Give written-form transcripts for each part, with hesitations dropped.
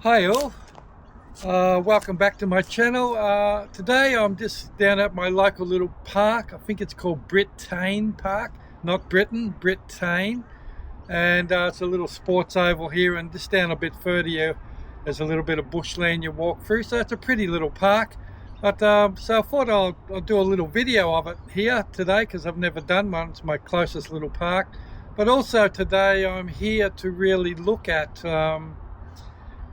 Hi all, welcome back to my channel. Today I'm just down at my local little park. I think it's called Britain Park, not Britain, Britain. And it's a little sports oval here, and just down a bit further there's a little bit of bushland you walk through. So it's a pretty little park. But so I thought I'll do a little video of it here today because I've never done one. It's my closest little park. But also today I'm here to really look at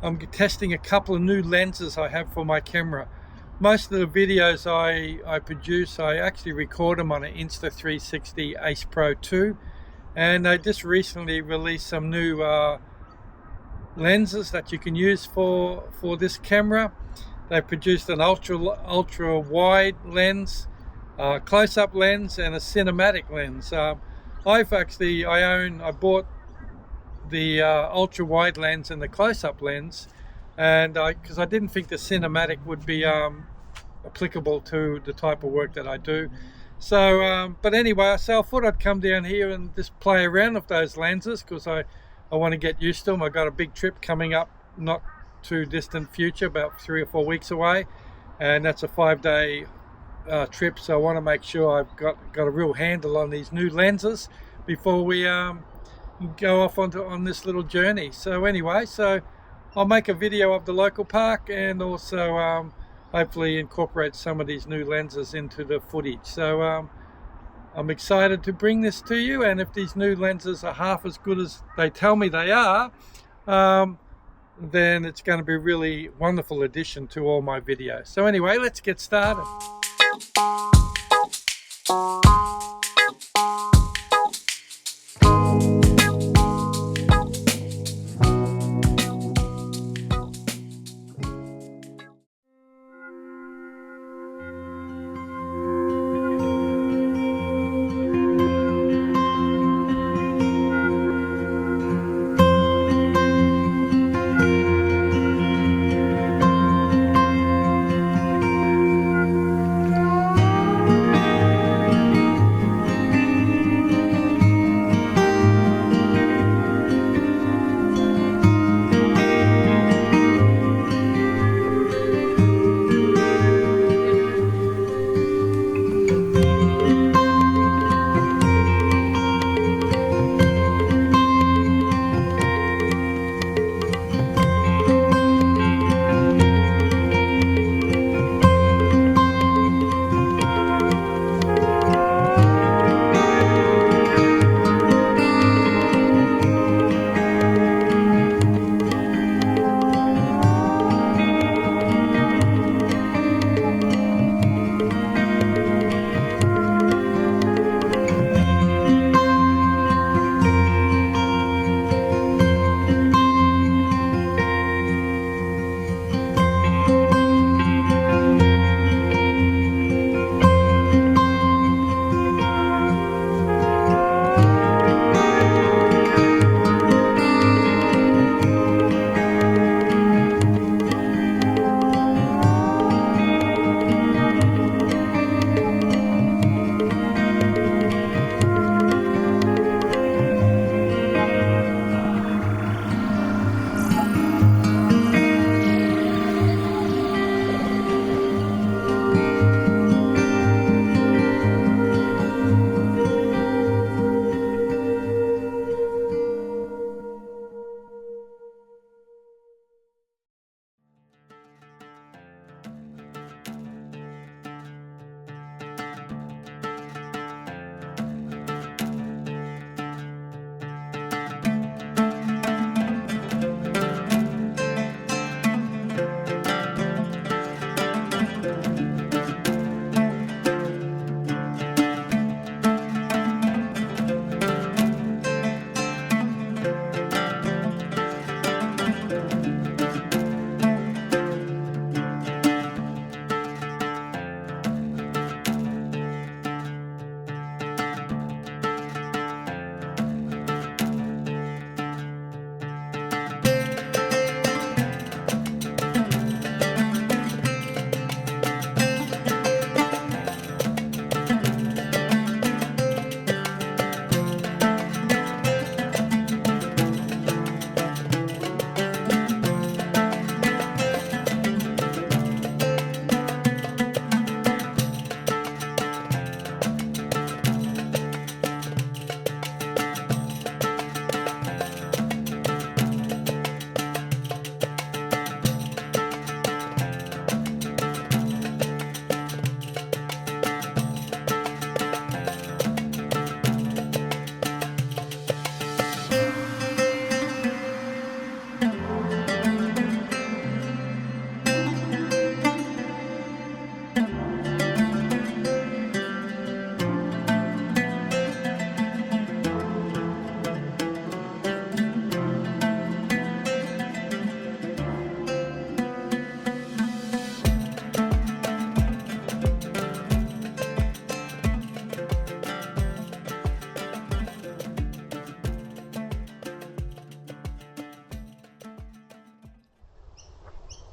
I'm testing a couple of new lenses I have for my camera. Most of the videos I produce, I actually record them on an Insta360 Ace Pro 2, and they just recently released some new lenses that you can use for this camera. They produced an ultra wide lens, close-up lens, and a cinematic lens. I bought the ultra wide lens and the close-up lens, and because I didn't think the cinematic would be applicable to the type of work that I do. So but anyway, so I thought I'd come down here and just play around with those lenses because I want to get used to them. I got a big trip coming up not too distant future, about 3 or 4 weeks away, and that's a 5-day trip, so I want to make sure I've got a real handle on these new lenses before we go off on this little journey. So anyway, so I'll make a video of the local park and also hopefully incorporate some of these new lenses into the footage. So I'm excited to bring this to you, and if these new lenses are half as good as they tell me they are, then it's going to be a really wonderful addition to all my videos. So anyway, let's get started.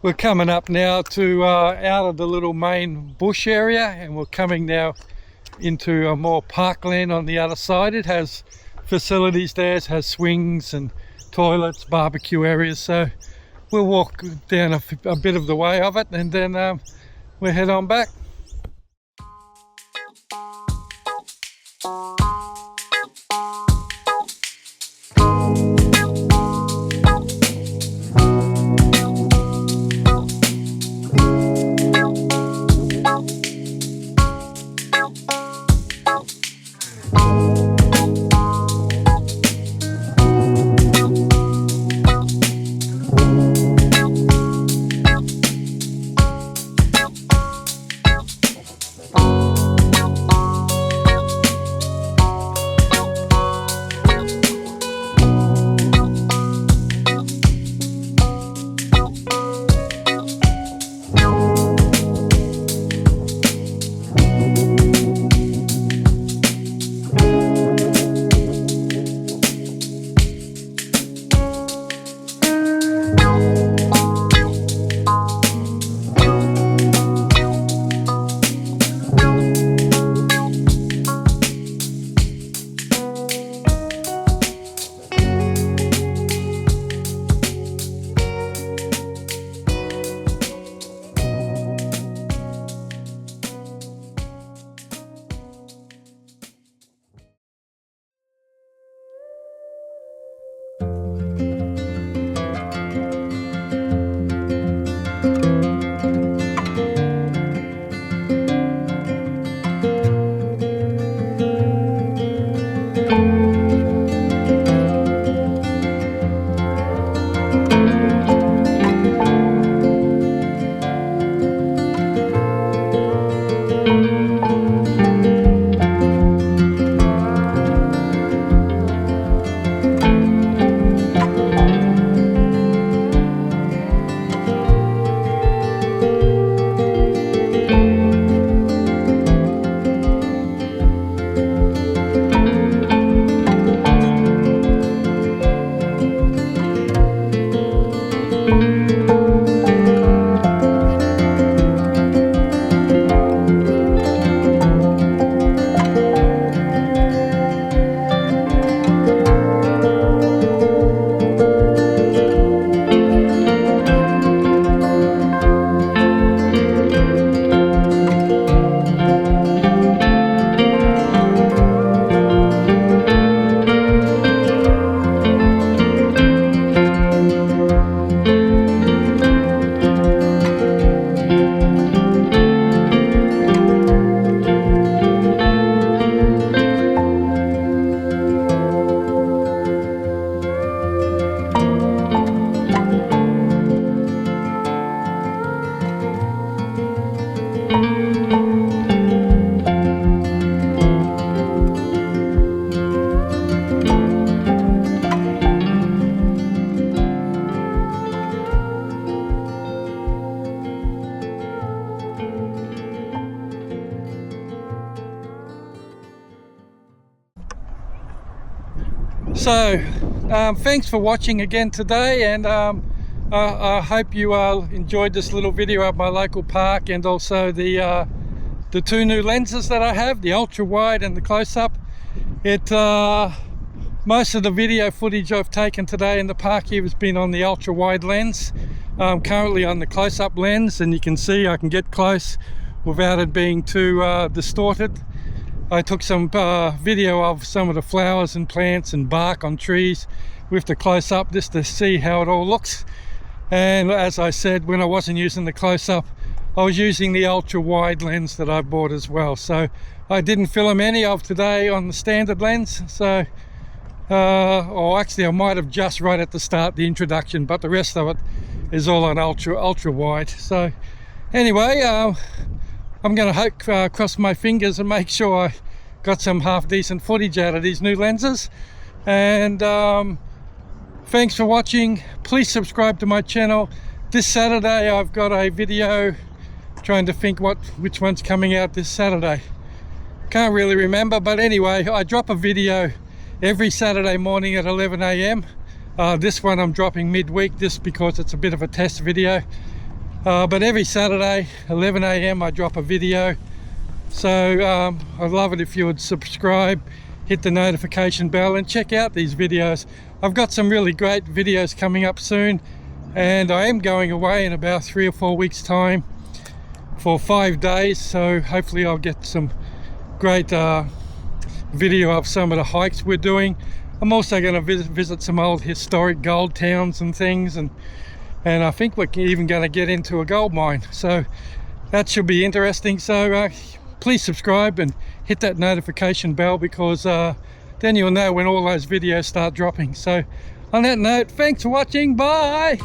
We're coming up now to out of the little main bush area, and we're coming now into a more parkland on the other side. It has facilities there, it has swings and toilets, barbecue areas, so we'll walk down a bit of the way of it, and then we'll head on back. So thanks for watching again today, and I hope you enjoyed this little video of my local park, and also the two new lenses that I have, the ultra wide and the close-up. Most of the video footage I've taken today in the park here has been on the ultra wide lens. I'm currently on the close-up lens, and you can see I can get close without it being too distorted. I took some video of some of the flowers and plants and bark on trees with the close-up, just to see how it all looks. And as I said, when I wasn't using the close-up, I was using the ultra wide lens that I bought as well. So I didn't film any of today on the standard lens, so or actually I might have just right at the start, the introduction, but the rest of it is all on ultra wide. So anyway, I'm going to cross my fingers and make sure I got some half decent footage out of these new lenses. And thanks for watching. Please subscribe to my channel. This Saturday I've got a video, trying to think which one's coming out this Saturday. Can't really remember, but anyway, I drop a video every Saturday morning at 11 AM. This one I'm dropping midweek just because it's a bit of a test video. But every Saturday 11 a.m. I drop a video, so I'd love it if you would subscribe, hit the notification bell, and check out these videos. I've got some really great videos coming up soon, and I am going away in about 3 or 4 weeks time for 5 days, so hopefully I'll get some great video of some of the hikes we're doing. I'm also going to visit some old historic gold towns and things, and I think we're even going to get into a gold mine, so that should be interesting. So please subscribe and hit that notification bell, because then you'll know when all those videos start dropping. So on that note, thanks for watching. Bye.